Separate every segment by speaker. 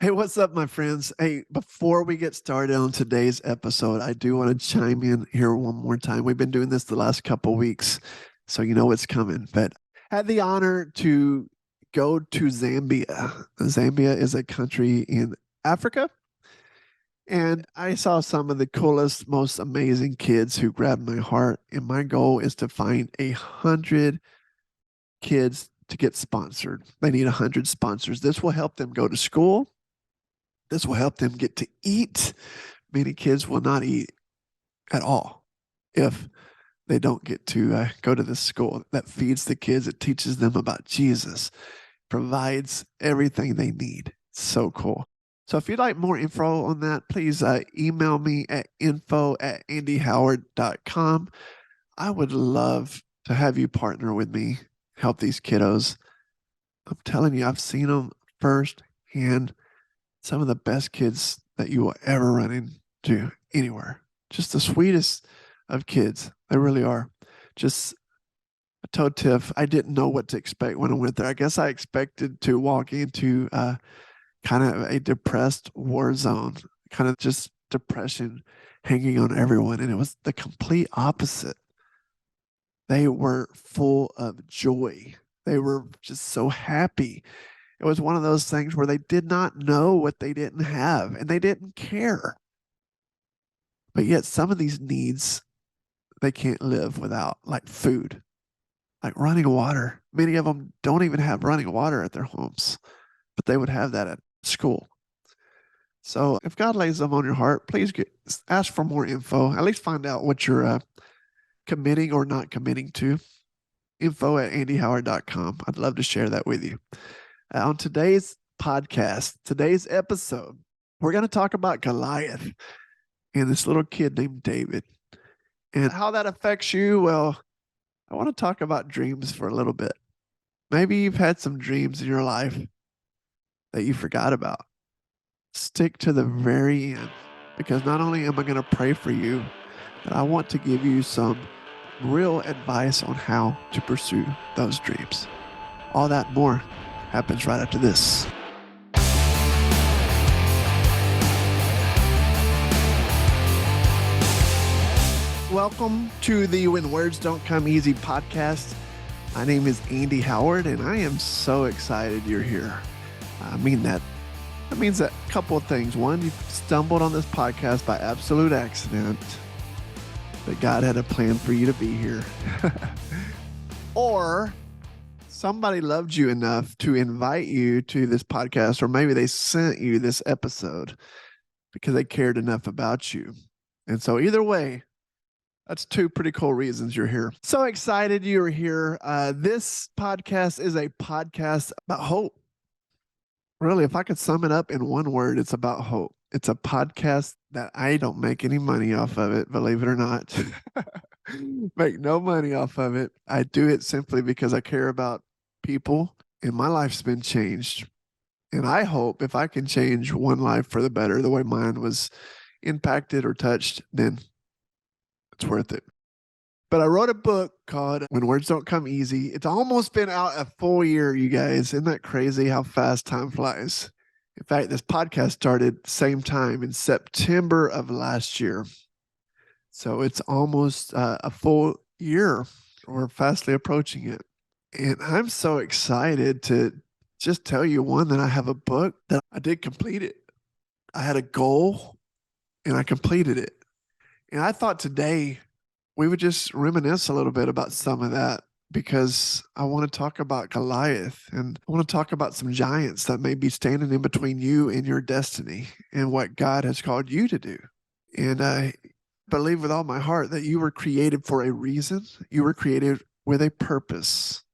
Speaker 1: Hey, what's up, my friends? Hey, before we get started on today's episode, I do want to chime in here one more time. We've been doing this the last couple weeks, so you know what's coming. But I had the honor to go to Zambia. Zambia is a country in Africa, and I saw some of the coolest, most amazing kids who grabbed my heart. And my goal is to find 100 kids to get sponsored. They need 100 sponsors. This will help them go to school. This will help them get to eat. Many kids will not eat at all if they don't get to go to this school that feeds the kids. It teaches them about Jesus, provides everything they need. So cool. So if you'd like more info on that, please email me at info@andyhoward.com. I would love to have you partner with me, help these kiddos. I'm telling you, I've seen them firsthand. Some of the best kids that you will ever run into anywhere. Just the sweetest of kids. They really are. Just, I told Tiff, I didn't know what to expect when I went there. I guess I expected to walk into kind of a depressed war zone, kind of just depression hanging on everyone. And it was the complete opposite. They were full of joy. They were just so happy. It was one of those things where they did not know what they didn't have and they didn't care. But yet some of these needs they can't live without, like food, like running water. Many of them don't even have running water at their homes, but they would have that at school. So if God lays them on your heart, please ask for more info. At least find out what you're committing or not committing to. info@andyhoward.com. I'd love to share that with you. On today's podcast, today's episode, we're going to talk about Goliath and this little kid named David and how that affects you. Well, I want to talk about dreams for a little bit. Maybe you've had some dreams in your life that you forgot about. Stick to the very end because not only am I going to pray for you, but I want to give you some real advice on how to pursue those dreams. All that and more happens right after this. Welcome to the When Words Don't Come Easy podcast. My name is Andy Howard, and I am so excited you're here. I mean that. That means a couple of things. One, you stumbled on this podcast by absolute accident, but God had a plan for you to be here. Or somebody loved you enough to invite you to this podcast, or maybe they sent you this episode because they cared enough about you. And so either way, that's two pretty cool reasons you're here. So excited you're here. This podcast is a podcast about hope. Really, if I could sum it up in one word, it's about hope. It's a podcast that I don't make any money off of it, believe it or not. Make no money off of it. I do it simply because I care about people and my life's been changed. And I hope if I can change one life for the better, the way mine was impacted or touched, then it's worth it. But I wrote a book called When Words Don't Come Easy. It's almost been out a full year, you guys. Isn't that crazy how fast time flies? In fact, this podcast started same time in September of last year. So it's almost a full year. We're fastly approaching it. And I'm so excited to just tell you, one, that I have a book that I did complete it. I had a goal and I completed it. And I thought today we would just reminisce a little bit about some of that because I want to talk about Goliath and I want to talk about some giants that may be standing in between you and your destiny and what God has called you to do. And I believe with all my heart that you were created for a reason. You were created with a purpose.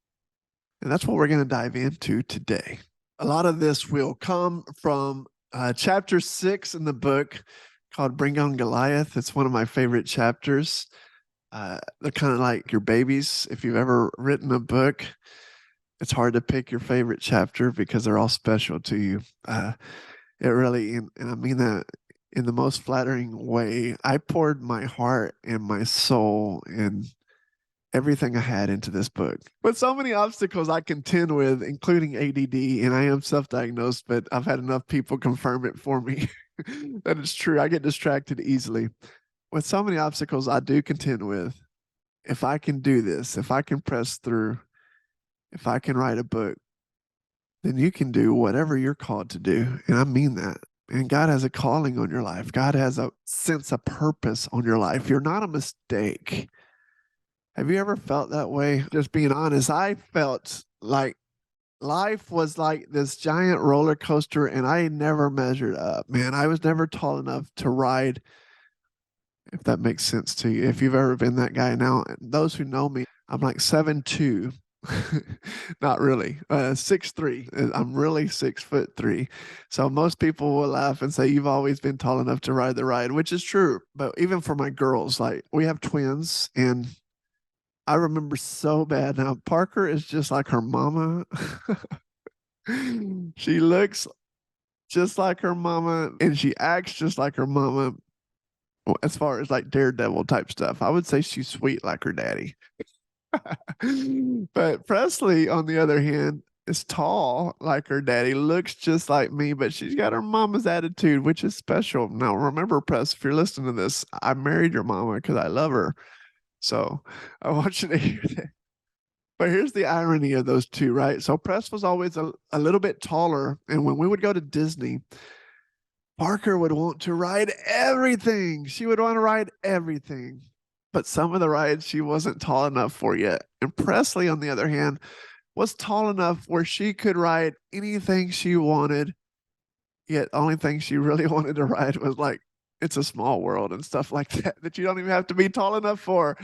Speaker 1: And that's what we're going to dive into today. A lot of this will come from chapter 6 in the book called Bring On Goliath. It's one of my favorite chapters. They're kind of like your babies. If you've ever written a book, it's hard to pick your favorite chapter because they're all special to you. It really, and I mean that in the most flattering way. I poured my heart and my soul and everything I had into this book. With so many obstacles I contend with, including ADD, and I am self diagnosed, but I've had enough people confirm it for me that it's true. I get distracted easily. With so many obstacles I do contend with, if I can do this, if I can press through, if I can write a book, then you can do whatever you're called to do. And I mean that. And God has a calling on your life. God has a sense of purpose on your life. You're not a mistake. Have you ever felt that way? Just being honest, I felt like life was like this giant roller coaster and I never measured up. Man, I was never tall enough to ride, if that makes sense to you. If you've ever been that guy. Now, those who know me, I'm like 7'2". Not really. 6'3". I'm really 6'3". So most people will laugh and say you've always been tall enough to ride the ride, which is true. But even for my girls, like we have twins, and I remember so bad. Now Parker is just like her mama. She looks just like her mama, and she acts just like her mama. As far as like daredevil type stuff, I would say she's sweet like her daddy. But Presley, on the other hand, is tall like her daddy, looks just like me, but she's got her mama's attitude, which is special. Now, remember, Press, if you're listening to this, I married your mama because I love her. So I want you to hear that. But here's the irony of those two, right? So Press was always a little bit taller. And when we would go to Disney, Parker would want to ride everything. She would want to ride everything. But some of the rides she wasn't tall enough for yet. And Presley, on the other hand, was tall enough where she could ride anything she wanted. Yet, only thing she really wanted to ride was like It's a Small World and stuff like that, that you don't even have to be tall enough for.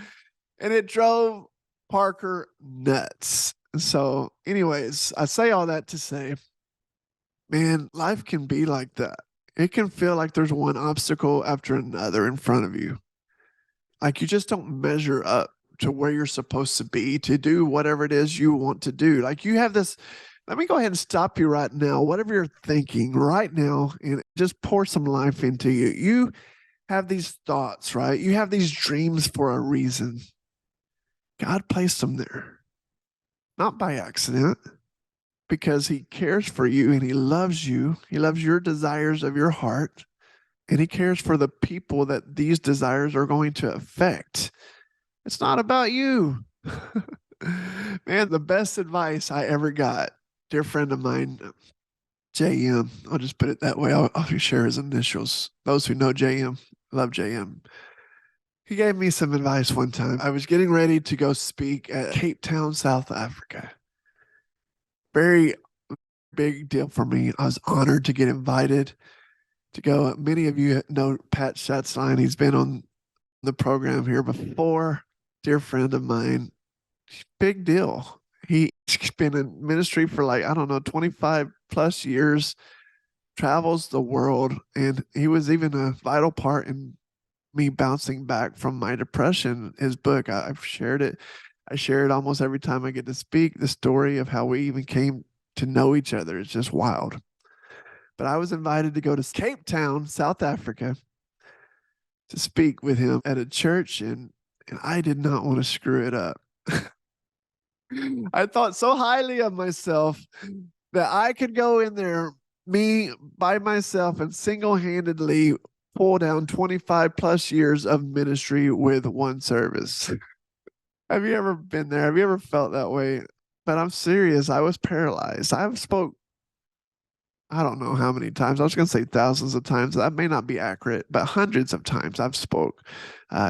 Speaker 1: And it drove Parker nuts. So, anyways, I say all that to say, man, life can be like that. It can feel like there's one obstacle after another in front of you. Like you just don't measure up to where you're supposed to be to do whatever it is you want to do. Like you have this. Let me go ahead and stop you right now. Whatever you're thinking right now, and just pour some life into you. You have these thoughts, right? You have these dreams for a reason. God placed them there, not by accident, because He cares for you and He loves you. He loves your desires of your heart, and He cares for the people that these desires are going to affect. It's not about you. Man, the best advice I ever got, dear friend of mine, JM, I'll just put it that way. I'll share his initials. Those who know JM love JM. He gave me some advice one time. I was getting ready to go speak at Cape Town, South Africa. Very big deal for me. I was honored to get invited to go. Many of you know Pat Schatzline. He's been on the program here before. Dear friend of mine, big deal. He's been in ministry for like, I don't know, 25 plus years, travels the world. And he was even a vital part in me bouncing back from my depression. His book, I've shared it. I share it almost every time I get to speak. The story of how we even came to know each other is just wild. But I was invited to go to Cape Town, South Africa, to speak with him at a church, and I did not want to screw it up. I thought so highly of myself that I could go in there, me by myself, and single handedly pull down 25 plus years of ministry with one service. Have you ever been there? Have you ever felt that way? But I'm serious. I was paralyzed. I've spoke, I don't know how many times. I was going to say thousands of times. That may not be accurate, but hundreds of times I've spoke.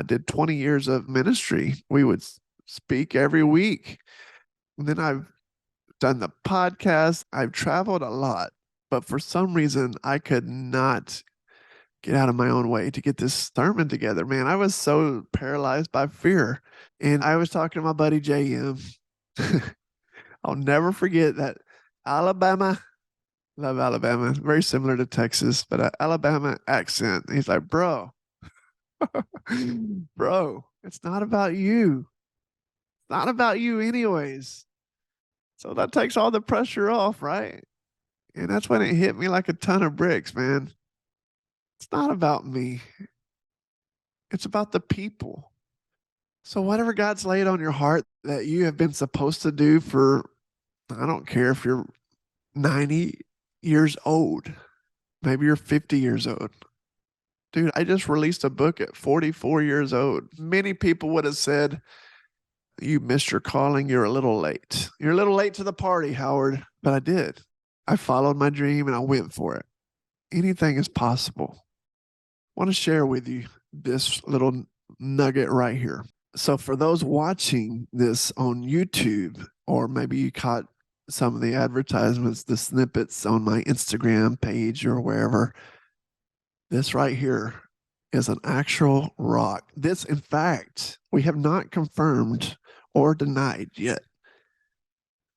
Speaker 1: Did 20 years of ministry. We would speak every week. And then I've done the podcast. I've traveled a lot, but for some reason I could not get out of my own way to get this sermon together. Man, I was so paralyzed by fear. And I was talking to my buddy JM. I'll never forget that Alabama, love Alabama, very similar to Texas, but Alabama accent. He's like, bro, bro, it's not about you. It's not about you anyways. So that takes all the pressure off, right? And that's when it hit me like a ton of bricks, man. It's not about me. It's about the people. So, whatever God's laid on your heart that you have been supposed to do for, I don't care if you're 90 years old, maybe you're 50 years old. Dude, I just released a book at 44 years old. Many people would have said, you missed your calling. You're a little late. You're a little late to the party, Howard. But I did. I followed my dream and I went for it. Anything is possible. I want to share with you this little nugget right here. So, for those watching this on YouTube, or maybe you caught some of the advertisements, the snippets on my Instagram page or wherever, this right here is an actual rock. This, in fact, we have not confirmed or denied yet.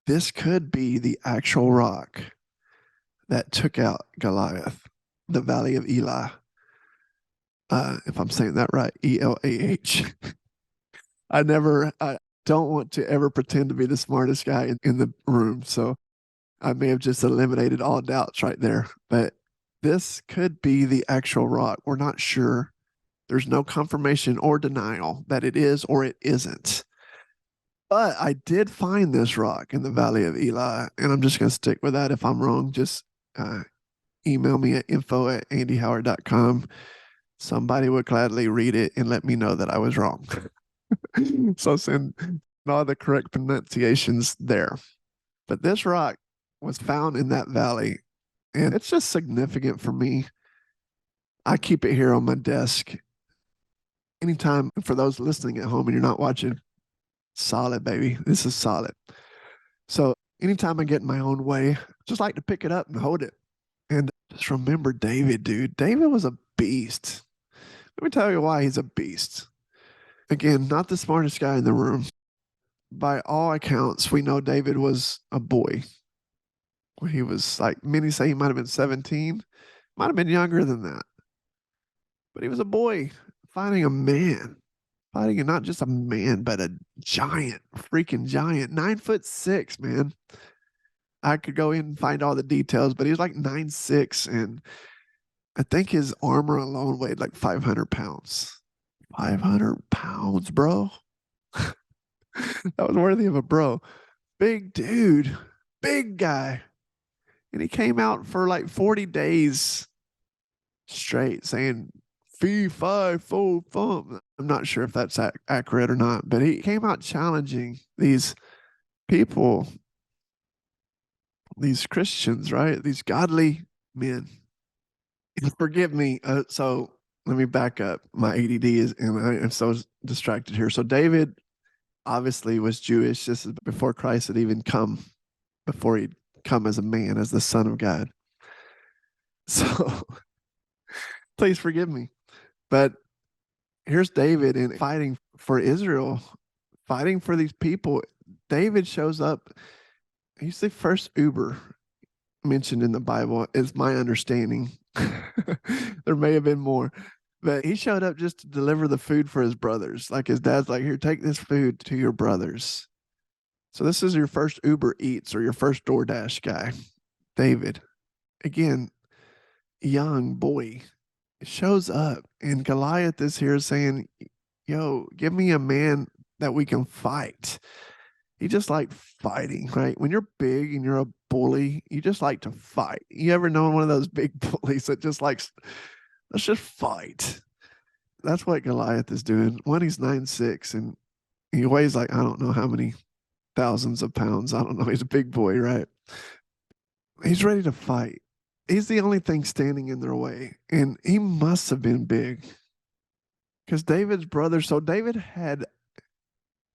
Speaker 1: This could be the actual rock that took out Goliath, the Valley of Elah. If I'm saying that right, Elah. I don't want to ever pretend to be the smartest guy in the room. So I may have just eliminated all doubts right there. But this could be the actual rock. We're not sure. There's no confirmation or denial that it is or it isn't. But I did find this rock in the Valley of Elah, and I'm just going to stick with that. If I'm wrong, just email me at info@andyhoward.com. Somebody would gladly read it and let me know that I was wrong. So send all the correct pronunciations there. But this rock was found in that valley, and it's just significant for me. I keep it here on my desk. Anytime, for those listening at home and you're not watching, solid, baby. This is solid. So anytime I get in my own way, just like to pick it up and hold it. And just remember David, dude. David was a beast. Let me tell you why he's a beast. Again, not the smartest guy in the room. By all accounts, we know David was a boy. He was like, many say he might have been 17, might have been younger than that. But he was a boy fighting a man, fighting not just a man, but a giant, freaking giant, 9'6", man. I could go in and find all the details, but he was like 9'6", and I think his armor alone weighed like 500 pounds. 500 pounds, bro. That was worthy of a bro. Big dude, big guy. And he came out for like 40 days straight saying, fee, fi, fo, fum. I'm not sure if that's accurate or not, but he came out challenging these people, these Christians, right? These godly men. And forgive me. So let me back up. My ADD is, and I am so distracted here. So David obviously was Jewish. This is before Christ had even come, before he'd come as a man, as the Son of God. So please forgive me. But here's David and fighting for Israel, fighting for these people. David shows up. He's the first Uber mentioned in the Bible, is my understanding. There may have been more, but he showed up just to deliver the food for his brothers. Like his dad's like, here, take this food to your brothers. So this is your first Uber Eats or your first DoorDash guy, David. Again, young boy shows up, and Goliath is here saying, yo, give me a man that we can fight. He just like fighting, right? When you're big and you're a bully, you just like to fight. You ever know one of those big bullies that just likes, let's just fight? That's what Goliath is doing. When he's 9'6", and he weighs like, I don't know how many thousands of pounds. I don't know. He's a big boy, right? He's ready to fight. He's the only thing standing in their way. And he must have been big. Because David's brother, so David had,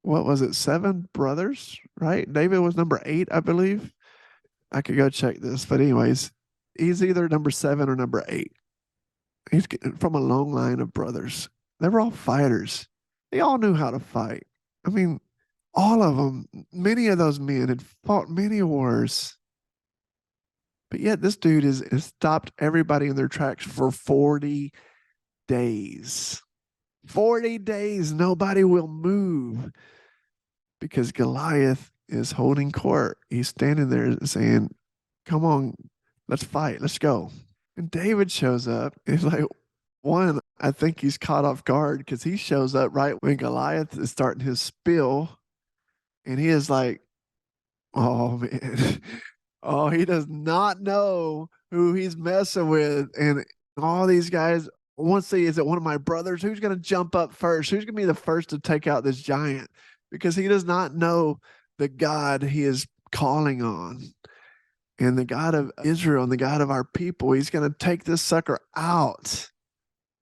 Speaker 1: what was it, 7 brothers, right? David was number 8, I believe. I could go check this. But anyways, he's either number 7 or number 8. He's from a long line of brothers. They were all fighters. They all knew how to fight. I mean, all of them, many of those men had fought many wars. But yet this dude has stopped everybody in their tracks for 40 days. 40 days, nobody will move because Goliath is holding court. He's standing there saying, come on, let's fight, let's go. And David shows up. He's like, One, I think he's caught off guard because he shows up right when Goliath is starting his spill, and he is like, oh man. Oh, he does not know who he's messing with. And all these guys want to see, is it one of my brothers? Who's going to jump up first? Who's going to be the first to take out this giant? Because he does not know the God he is calling on. And the God of Israel and the God of our people, he's going to take this sucker out.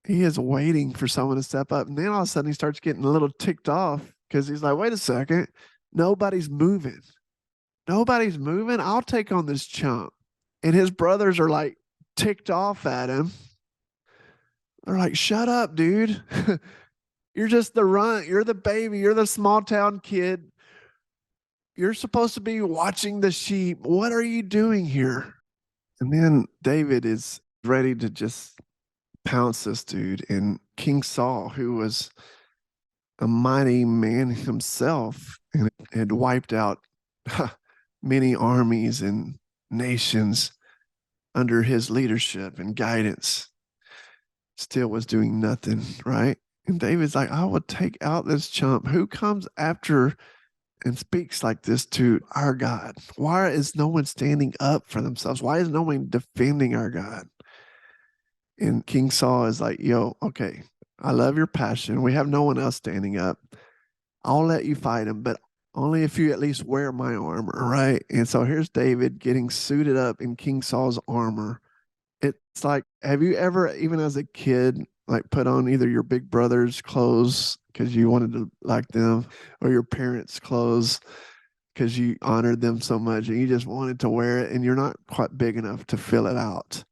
Speaker 1: He is waiting for someone to step up. And then all of a sudden he starts getting a little ticked off because he's like, wait a second, nobody's moving. Nobody's moving. I'll take on this chump. And his brothers are like ticked off at him. They're like, shut up, dude. You're just the runt. You're the baby. You're the small town kid. You're supposed to be watching the sheep. What are you doing here? And then David is ready to just pounce this dude. And King Saul, who was a mighty man himself and had wiped out many armies and nations under his leadership and guidance, still was doing nothing, right? And David's like, I will take out this chump. Who comes after and speaks like this to our God? Why is no one standing up for themselves? Why is no one defending our God? And King Saul is like, yo, okay, I love your passion. We have no one else standing up. I'll let you fight him, but only if you at least wear my armor, right? And so here's David getting suited up in King Saul's armor. It's like, have you ever, even as a kid, like put on either your big brother's clothes because you wanted to like them, or your parents' clothes because you honored them so much and you just wanted to wear it and you're not quite big enough to fill it out?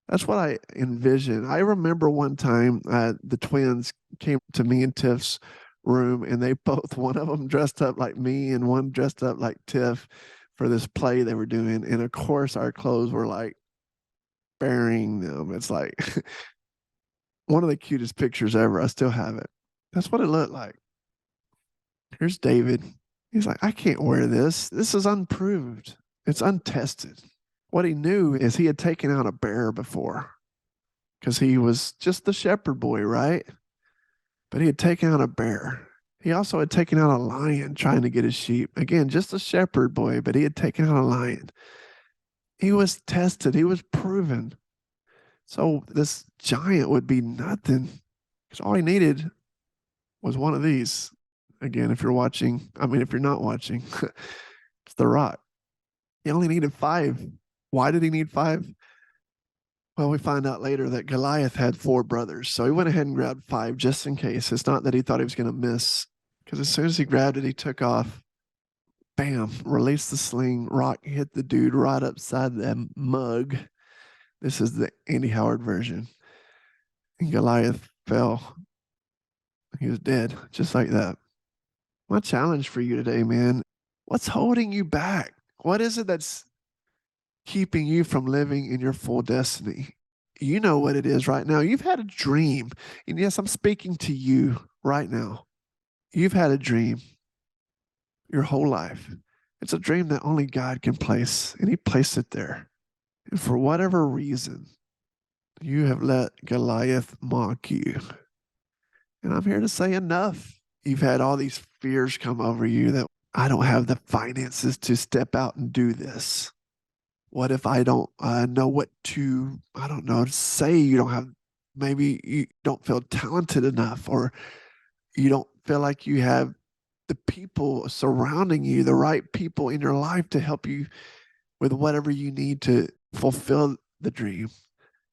Speaker 1: That's what I envision. I remember one time the twins came to me and Tiff's room, and they both, one of them dressed up like me and one dressed up like Tiff for this play they were doing. And of course, our clothes were like burying them. It's like one of the cutest pictures ever. I still have it. That's what it looked like. Here's David. He's like, I can't wear this. This is unproved. It's untested. What he knew is he had taken out a bear before because he was just the shepherd boy, right? But he had taken out a bear. He also had taken out a lion trying to get his sheep. Again, just a shepherd boy, but he had taken out a lion. He was tested. He was proven. So this giant would be nothing because all he needed was one of these. Again, if you're watching, I mean, if you're not watching, it's the rock. He only needed 5. Why did he need 5? Well, we find out later that Goliath had 4 brothers. So he went ahead and grabbed 5 just in case. It's not that he thought he was going to miss, because as soon as he grabbed it, he took off. Bam, released the sling. Rock hit the dude right upside the mug. This is the Andy Howard version. And Goliath fell. He was dead, just like that. My challenge for you today, man, what's holding you back? What is it that's keeping you from living in your full destiny? You know what it is right now. You've had a dream. And yes, I'm speaking to you right now. You've had a dream your whole life. It's a dream that only God can place, and He placed it there. And for whatever reason, you have let Goliath mock you. And I'm here to say enough. You've had all these fears come over you that I don't have the finances to step out and do this. What if I don't know what to, I don't know, say? You don't have, maybe you don't feel talented enough, or you don't feel like you have the people surrounding you, the right people in your life to help you with whatever you need to fulfill the dream.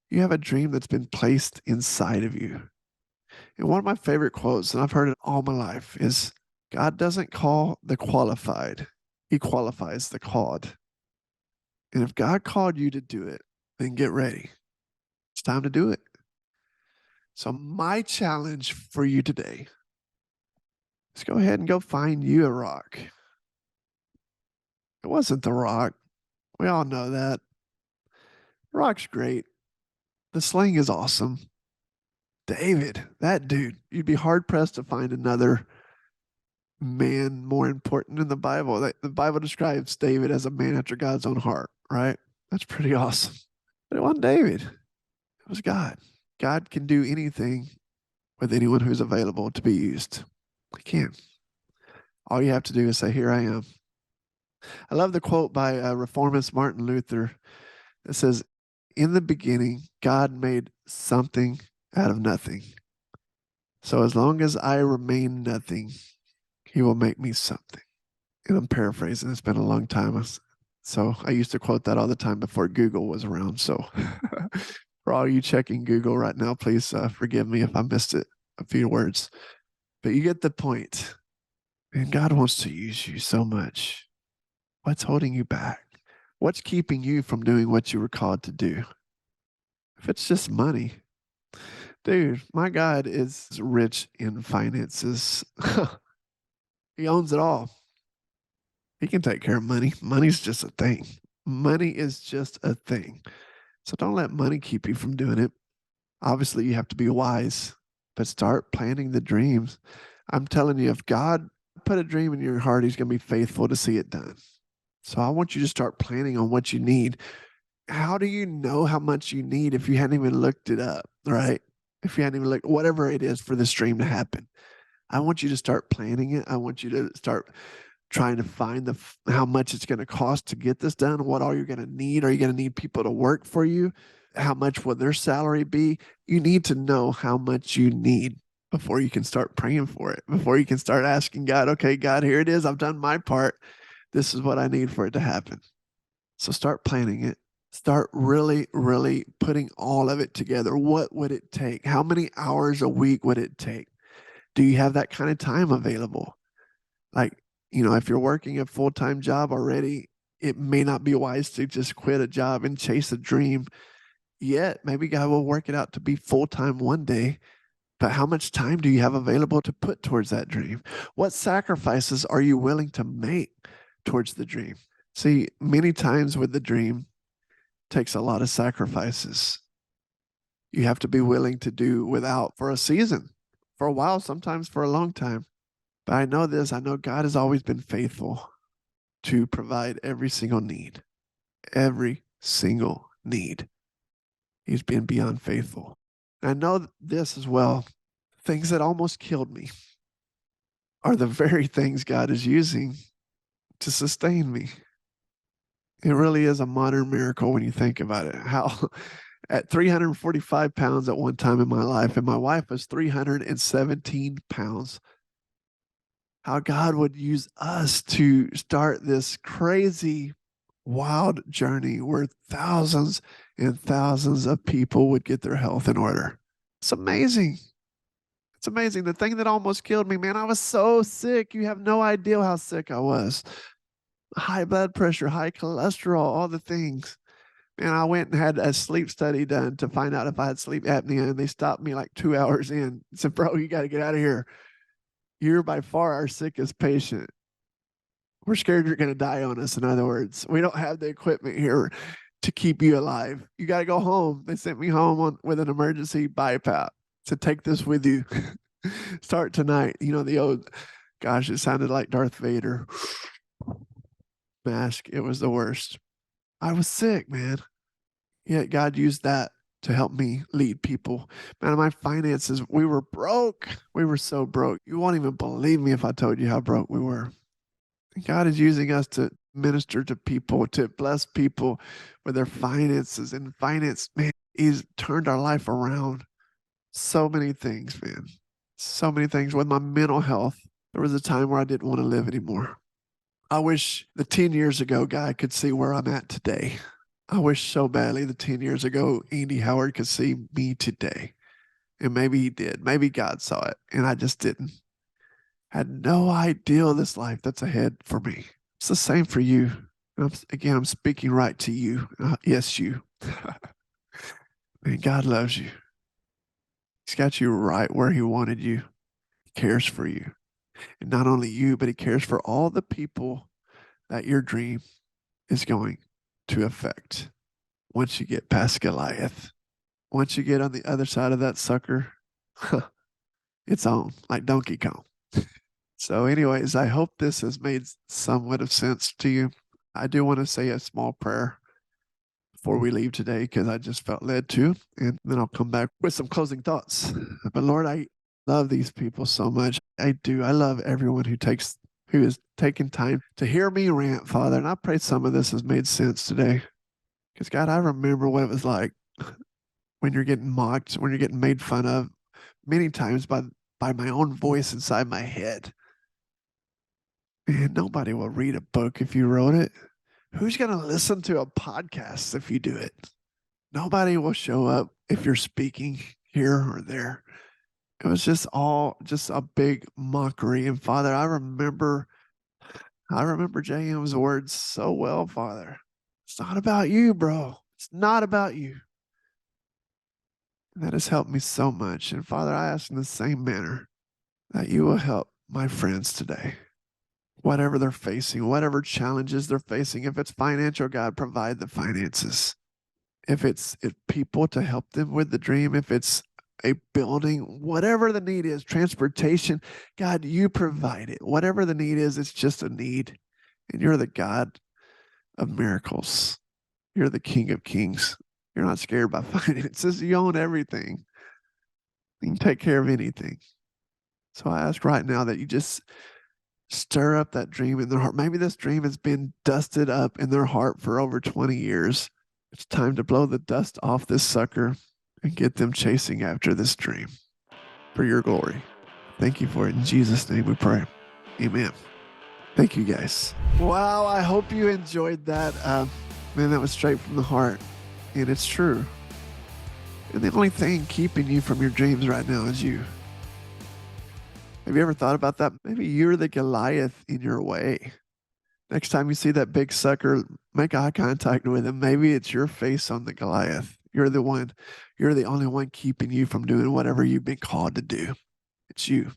Speaker 1: You have a dream that's been placed inside of you. And one of my favorite quotes, and I've heard it all my life, is God doesn't call the qualified, He qualifies the called. And if God called you to do it, then get ready. It's time to do it. So my challenge for you today is go ahead and go find you a rock. It wasn't the rock. We all know that. The rock's great. The sling is awesome. David, that dude, you'd be hard pressed to find another man more important in the Bible. The Bible describes David as a man after God's own heart, right? That's pretty awesome. But it wasn't David. It was God. God can do anything with anyone who's available to be used. He can. All you have to do is say, "Here I am." I love the quote by reformist Martin Luther that says, "In the beginning, God made something out of nothing. So as long as I remain nothing, he will make me something." And I'm paraphrasing. It's been a long time. So I used to quote that all the time before Google was around. So for all you checking Google right now, please forgive me if I missed it a few words. But you get the point. And God wants to use you so much. What's holding you back? What's keeping you from doing what you were called to do? If it's just money, dude, my God is rich in finances. He owns it all. He can take care of money. Money's just a thing. Money is just a thing. So don't let money keep you from doing it. Obviously, you have to be wise, but start planning the dreams. I'm telling you, if God put a dream in your heart, he's going to be faithful to see it done. So I want you to start planning on what you need. How do you know how much you need if you hadn't even looked it up, right? If you hadn't even looked, whatever it is for this dream to happen. I want you to start planning it. I want you to start trying to find how much it's going to cost to get this done. What all you're going to need? Are you going to need people to work for you? How much will their salary be? You need to know how much you need before you can start praying for it, before you can start asking God, okay, God, here it is. I've done my part. This is what I need for it to happen. So start planning it. Start really, really putting all of it together. What would it take? How many hours a week would it take? Do you have that kind of time available? Like, if you're working a full-time job already, it may not be wise to just quit a job and chase a dream yet. Maybe God will work it out to be full-time one day. But how much time do you have available to put towards that dream? What sacrifices are you willing to make towards the dream? See, many times with the dream takes a lot of sacrifices. You have to be willing to do without for a season, for a while, sometimes for a long time. But I know this, I know God has always been faithful to provide every single need. Every single need. He's been beyond faithful. And I know this as well. Things that almost killed me are the very things God is using to sustain me. It really is a modern miracle when you think about it. How at 345 pounds at one time in my life, and my wife was 317 pounds, how God would use us to start this crazy, wild journey where thousands and thousands of people would get their health in order. It's amazing. It's amazing. The thing that almost killed me, man, I was so sick. You have no idea how sick I was. High blood pressure, high cholesterol, all the things. And I went and had a sleep study done to find out if I had sleep apnea. And they stopped me like 2 hours in. Said, "Bro, you got to get out of here. You're by far our sickest patient. We're scared you're going to die on us." In other words, we don't have the equipment here to keep you alive. You got to go home. They sent me home with an emergency BiPAP to take this with you. Start tonight. The old, gosh, it sounded like Darth Vader mask. It was the worst. I was sick, man. Yet God used that to help me lead people. Man, my finances, we were broke. We were so broke. You won't even believe me if I told you how broke we were. God is using us to minister to people, to bless people with their finances. And finance, man, he's turned our life around. So many things, man. So many things. With my mental health, there was a time where I didn't want to live anymore. I wish the 10 years ago guy could see where I'm at today. I wish so badly the 10 years ago Andy Howard could see me today. And maybe he did. Maybe God saw it, and I just didn't. Had no idea this life that's ahead for me. It's the same for you. I'm speaking right to you. Yes, you. Man, God loves you. He's got you right where he wanted you. He cares for you. And not only you, but he cares for all the people that your dream is going to affect once you get past Goliath. Once you get on the other side of that sucker, it's on like Donkey Kong. So, anyways, I hope this has made somewhat of sense to you. I do want to say a small prayer before we leave today, because I just felt led to, and then I'll come back with some closing thoughts. But Lord, I love these people so much. I do. I love everyone who is taking time to hear me rant, Father. And I pray some of this has made sense today. Because God, I remember what it was like when you're getting mocked, when you're getting made fun of, many times by my own voice inside my head. And nobody will read a book if you wrote it. Who's going to listen to a podcast if you do it? Nobody will show up if you're speaking here or there. It was just a big mockery. And Father, I remember JM's words so well, Father. It's not about you, bro. It's not about you. And that has helped me so much. And Father, I ask in the same manner that you will help my friends today. Whatever they're facing, whatever challenges they're facing, if it's financial, God, provide the finances. If people to help them with the dream, if it's a building, whatever the need is, transportation, God, you provide it. Whatever the need is, it's just a need. And you're the God of miracles. You're the King of Kings. You're not scared by finances. You own everything. You can take care of anything. So I ask right now that you just stir up that dream in their heart. Maybe this dream has been dusted up in their heart for over 20 years. It's time to blow the dust off this sucker and get them chasing after this dream for your glory. Thank you for it. In Jesus' name we pray. Amen. Thank you, guys. Wow, I hope you enjoyed that. Man, that was straight from the heart. And it's true. And the only thing keeping you from your dreams right now is you. Have you ever thought about that? Maybe you're the Goliath in your way. Next time you see that big sucker, make eye contact with him. Maybe it's your face on the Goliath. You're the only one keeping you from doing whatever you've been called to do. It's you.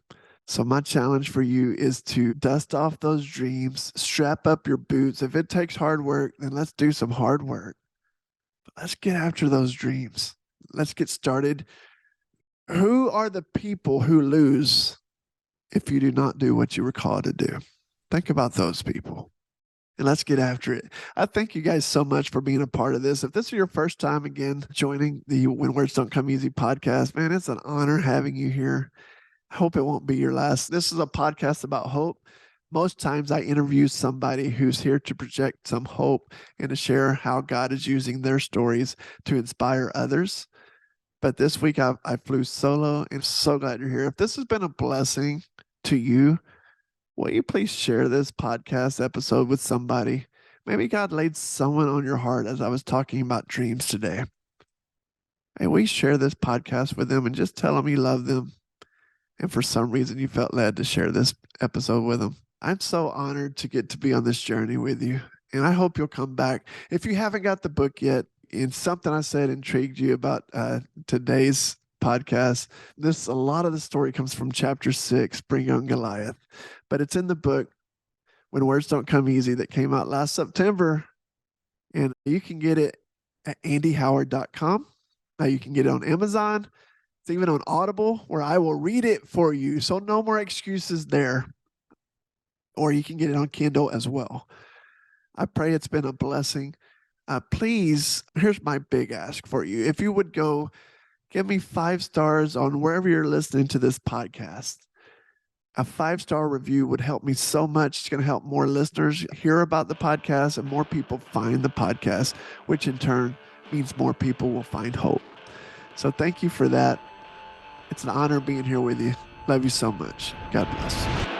Speaker 1: So my challenge for you is to dust off those dreams, strap up your boots. If it takes hard work, then let's do some hard work. But let's get after those dreams. Let's get started. Who are the people who lose if you do not do what you were called to do? Think about those people. And let's get after it. I thank you guys so much for being a part of this. If this is your first time again joining the When Words Don't Come Easy podcast, man, it's an honor having you here. I hope it won't be your last. This is a podcast about hope. Most times I interview somebody who's here to project some hope and to share how God is using their stories to inspire others. But this week I flew solo, and so glad you're here. If this has been a blessing to you, will you please share this podcast episode with somebody? Maybe God laid someone on your heart as I was talking about dreams today. And will you share this podcast with them and just tell them you love them? And for some reason you felt led to share this episode with them. I'm so honored to get to be on this journey with you. And I hope you'll come back. If you haven't got the book yet, and something I said intrigued you about today's podcast, a lot of the story comes from chapter 6, Bring on Goliath. But it's in the book, When Words Don't Come Easy, that came out last September. And you can get it at andyhoward.com. You can get it on Amazon. It's even on Audible, where I will read it for you. So no more excuses there. Or you can get it on Kindle as well. I pray it's been a blessing. Please, here's my big ask for you. If you would go give me 5 stars on wherever you're listening to this podcast. A 5-star review would help me so much. It's going to help more listeners hear about the podcast and more people find the podcast, which in turn means more people will find hope. So thank you for that. It's an honor being here with you. Love you so much. God bless.